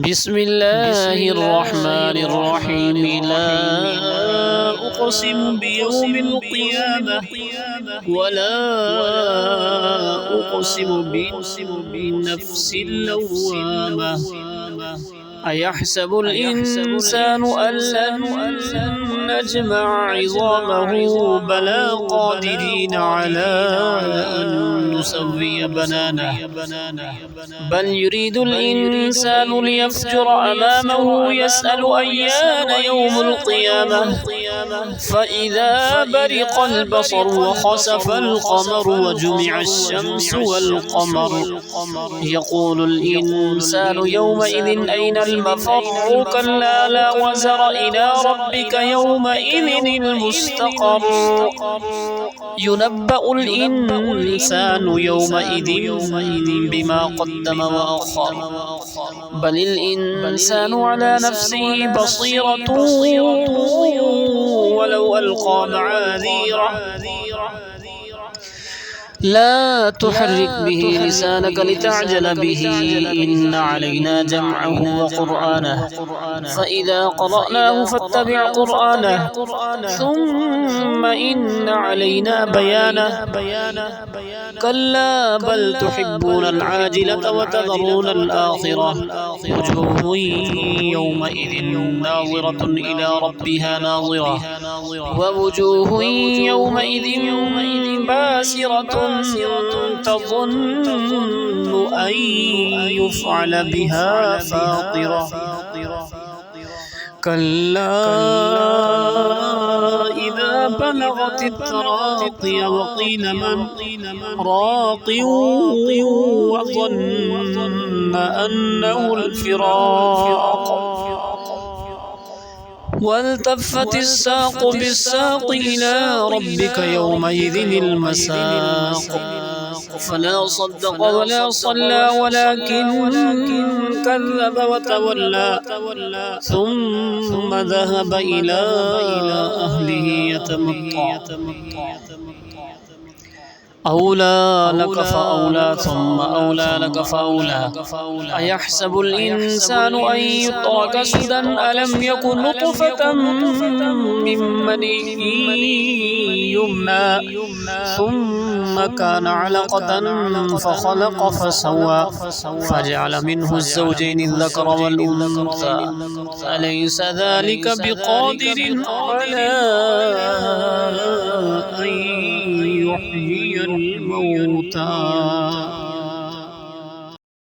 بسم الله الرحمن الرحيم لا أقسم بيوم القيامة ولا أقسم بالنفس اللوامة أيحسب الإنسان أن لن نجمع عظامه بلى قادرين على أن نسوي بنانه بل يريد الإنسان ليفجر أمامه يسأل أيان يوم القيامة فإذا برق البصر وخسف القمر وجمع الشمس والقمر يقول الإنسان يومئذ أين المفر كلا لا وزر إلى ربك يومئذ المستقر ينبأ الإنسان يومئذ بما قدم وأخر بل الإنسان على نفسه بصيرة ولو ألقى معاذيره لا تحرك به لسانك لتعجل به إن علينا جمعه وقرآنه فإذا قرأناه فاتبع قرآنه ثم إن علينا بيانه كلا بل تحبون العاجلة وتذرون الآخرة وجوه يومئذ ناظرة إلى ربها ناظرة ووجوه يومئذ باسرة تظن أن يفعل بها فاقرة كلا إذا بلغت التراقي وقيل من راق وظن أنه الفراق والتفت الساق بالساق إلى ربك يومئذ المساق فلا صدق ولا صلى ولكن كذب وتولى ثم ذهب إلى أهله يتمطى أولى لك فأولى ثم أولى لك فأولى أيحسب الإنسان أن يترك سدى ألم يكن نطفة من مني يمنى ثم كان علقة فخلق فسوى فجعل منه الزوجين الذكر والأنثى أليس ذلك بقادر على أن يحيي الموتى